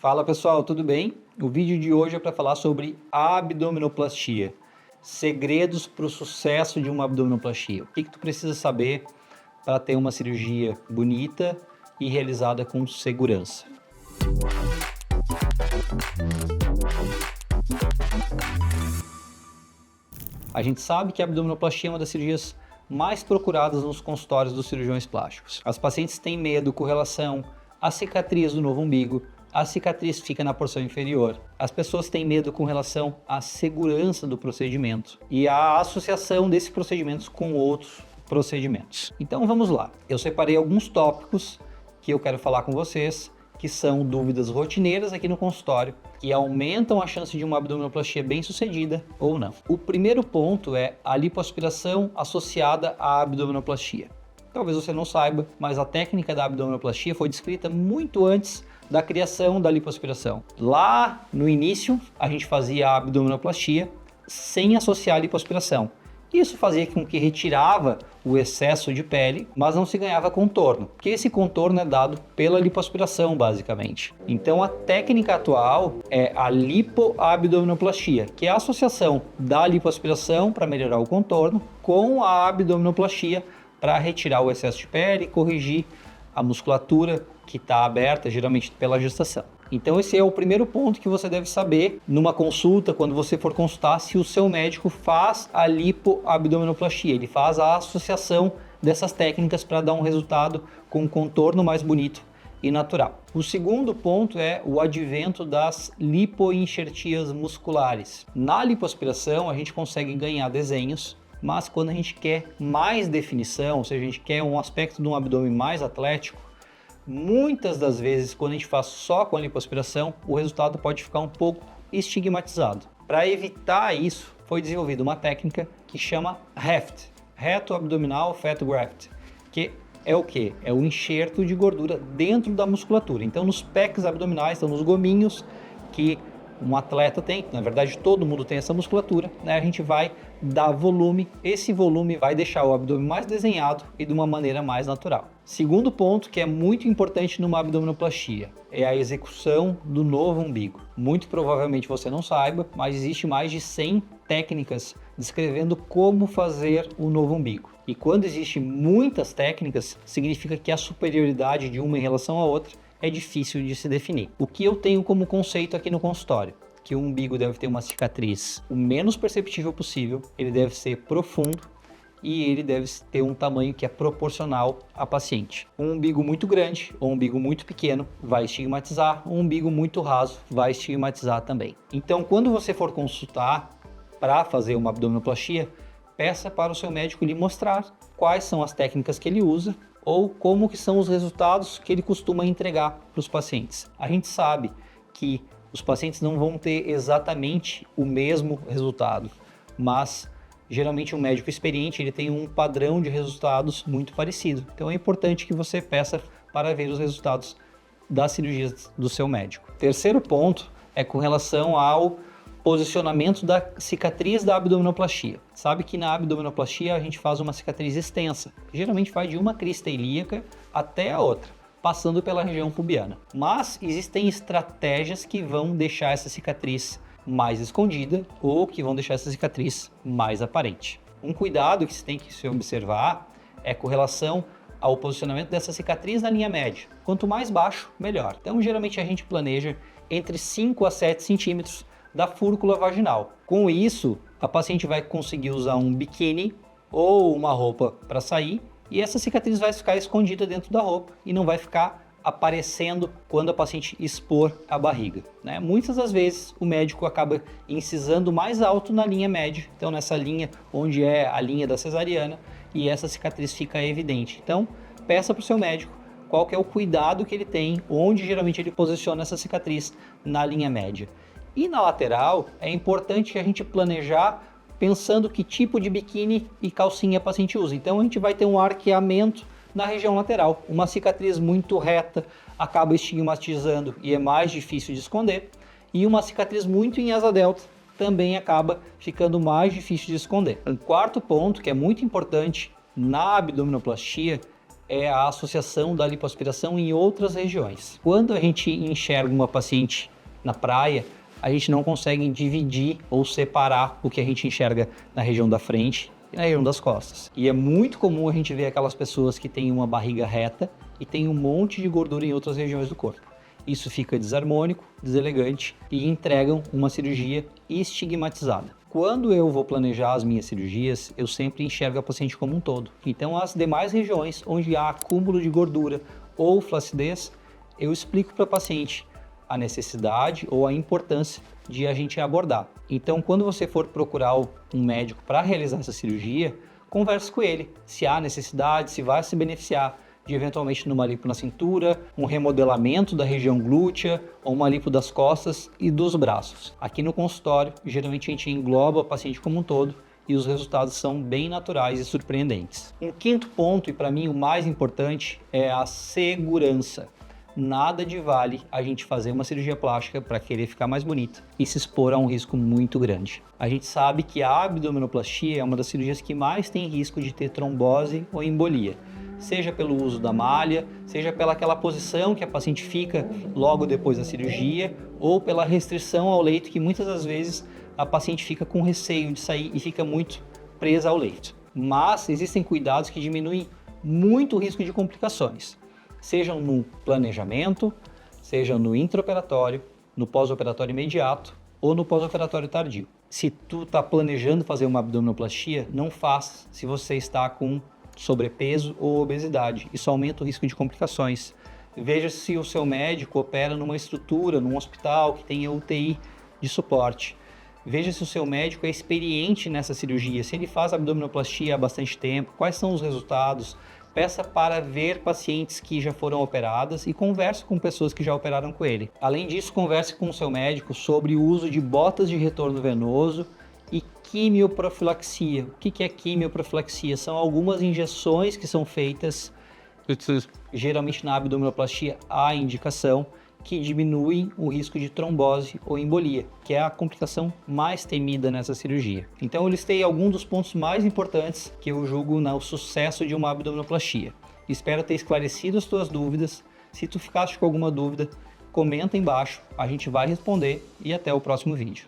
Fala pessoal, tudo bem? O vídeo de hoje é para falar sobre abdominoplastia. Segredos para o sucesso de uma abdominoplastia. O que tu precisa saber para ter uma cirurgia bonita e realizada com segurança? A gente sabe que a abdominoplastia é uma das cirurgias mais procuradas nos consultórios dos cirurgiões plásticos. As pacientes têm medo com relação à cicatriz do novo umbigo. A cicatriz fica na porção inferior. As pessoas têm medo com relação à segurança do procedimento e à associação desses procedimentos com outros procedimentos. Então vamos lá. Eu separei alguns tópicos que eu quero falar com vocês, que são dúvidas rotineiras aqui no consultório, que aumentam a chance de uma abdominoplastia bem sucedida ou não. O primeiro ponto é a lipoaspiração associada à abdominoplastia. Talvez você não saiba, mas a técnica da abdominoplastia foi descrita muito antes da criação da lipoaspiração. Lá no início, a gente fazia a abdominoplastia sem associar a lipoaspiração. Isso fazia com que retirava o excesso de pele, mas não se ganhava contorno, porque esse contorno é dado pela lipoaspiração, basicamente. Então a técnica atual é a lipoabdominoplastia, que é a associação da lipoaspiração para melhorar o contorno com a abdominoplastia para retirar o excesso de pele e corrigir a musculatura que está aberta, geralmente pela gestação. Então esse é o primeiro ponto que você deve saber numa consulta, quando você for consultar, se o seu médico faz a lipoabdominoplastia. Ele faz a associação dessas técnicas para dar um resultado com um contorno mais bonito e natural. O segundo ponto é o advento das lipoenxertias musculares. Na lipoaspiração a gente consegue ganhar desenhos, mas quando a gente quer mais definição, ou seja, a gente quer um aspecto de um abdômen mais atlético, muitas das vezes, quando a gente faz só com a lipoaspiração, o resultado pode ficar um pouco estigmatizado. Para evitar isso, foi desenvolvida uma técnica que chama RAFT, Reto Abdominal Fat Graft, que é o que? É o enxerto de gordura dentro da musculatura. Então, nos pecs abdominais, então nos gominhos que um atleta tem, na verdade todo mundo tem essa musculatura, né? A gente vai dar volume, esse volume vai deixar o abdômen mais desenhado e de uma maneira mais natural. Segundo ponto que é muito importante numa abdominoplastia é a execução do novo umbigo. Muito provavelmente você não saiba, mas existe mais de 100 técnicas descrevendo como fazer o novo umbigo. E quando existem muitas técnicas, significa que a superioridade de uma em relação à outra é difícil de se definir. O que eu tenho como conceito aqui no consultório? Que o umbigo deve ter uma cicatriz o menos perceptível possível, ele deve ser profundo e ele deve ter um tamanho que é proporcional à paciente. Um umbigo muito grande ou um umbigo muito pequeno vai estigmatizar, um umbigo muito raso vai estigmatizar também. Então, quando você for consultar para fazer uma abdominoplastia, peça para o seu médico lhe mostrar quais são as técnicas que ele usa ou como que são os resultados que ele costuma entregar para os pacientes. A gente sabe que os pacientes não vão ter exatamente o mesmo resultado, mas geralmente um médico experiente ele tem um padrão de resultados muito parecido. Então é importante que você peça para ver os resultados das cirurgias do seu médico. Terceiro ponto é com relação ao posicionamento da cicatriz da abdominoplastia. Sabe que na abdominoplastia a gente faz uma cicatriz extensa, que geralmente vai de uma crista ilíaca até a outra, passando pela região pubiana. Mas existem estratégias que vão deixar essa cicatriz mais escondida ou que vão deixar essa cicatriz mais aparente. Um cuidado que você tem que se observar é com relação ao posicionamento dessa cicatriz na linha média. Quanto mais baixo, melhor. Então, geralmente a gente planeja entre 5 a 7 centímetros da fúrcula vaginal. Com isso, a paciente vai conseguir usar um biquíni ou uma roupa para sair e essa cicatriz vai ficar escondida dentro da roupa e não vai ficar aparecendo quando a paciente expor a barriga, né? Muitas das vezes o médico acaba incisando mais alto na linha média, então nessa linha onde é a linha da cesariana, e essa cicatriz fica evidente. Então peça para o seu médico qual que é o cuidado que ele tem, onde geralmente ele posiciona essa cicatriz na linha média. E na lateral, é importante a gente planejar pensando que tipo de biquíni e calcinha a paciente usa. Então a gente vai ter um arqueamento na região lateral. Uma cicatriz muito reta acaba estigmatizando e é mais difícil de esconder. E uma cicatriz muito em asa delta também acaba ficando mais difícil de esconder. Um quarto ponto que é muito importante na abdominoplastia é a associação da lipoaspiração em outras regiões. Quando a gente enxerga uma paciente na praia, a gente não consegue dividir ou separar o que a gente enxerga na região da frente e na região das costas. E é muito comum a gente ver aquelas pessoas que têm uma barriga reta e tem um monte de gordura em outras regiões do corpo. Isso fica desarmônico, deselegante e entregam uma cirurgia estigmatizada. Quando eu vou planejar as minhas cirurgias, eu sempre enxergo a paciente como um todo. Então, as demais regiões onde há acúmulo de gordura ou flacidez, eu explico para a paciente a necessidade ou a importância de a gente abordar. Então, quando você for procurar um médico para realizar essa cirurgia, converse com ele se há necessidade, se vai se beneficiar de eventualmente numa lipo na cintura, um remodelamento da região glútea ou uma lipo das costas e dos braços. Aqui no consultório, geralmente a gente engloba o paciente como um todo e os resultados são bem naturais e surpreendentes. Um quinto ponto, e para mim o mais importante, é a segurança. Nada de vale a gente fazer uma cirurgia plástica para querer ficar mais bonita e se expor a um risco muito grande. A gente sabe que a abdominoplastia é uma das cirurgias que mais tem risco de ter trombose ou embolia, seja pelo uso da malha, seja pela aquela posição que a paciente fica logo depois da cirurgia, ou pela restrição ao leito, que muitas das vezes a paciente fica com receio de sair e fica muito presa ao leito. Mas existem cuidados que diminuem muito o risco de complicações, sejam no planejamento, sejam no intraoperatório, no pós-operatório imediato ou no pós-operatório tardio. Se tu está planejando fazer uma abdominoplastia, não faça se você está com sobrepeso ou obesidade. Isso aumenta o risco de complicações. Veja se o seu médico opera numa estrutura, num hospital que tenha UTI de suporte. Veja se o seu médico é experiente nessa cirurgia, se ele faz abdominoplastia há bastante tempo, quais são os resultados. Peça para ver pacientes que já foram operadas e converse com pessoas que já operaram com ele. Além disso, converse com o seu médico sobre o uso de botas de retorno venoso e quimioprofilaxia. O que é quimioprofilaxia? São algumas injeções que são feitas, geralmente na abdominoplastia, há indicação, que diminuem o risco de trombose ou embolia, que é a complicação mais temida nessa cirurgia. Então eu listei alguns dos pontos mais importantes que eu julgo no sucesso de uma abdominoplastia. Espero ter esclarecido as tuas dúvidas. Se tu ficaste com alguma dúvida, comenta embaixo, a gente vai responder e até o próximo vídeo.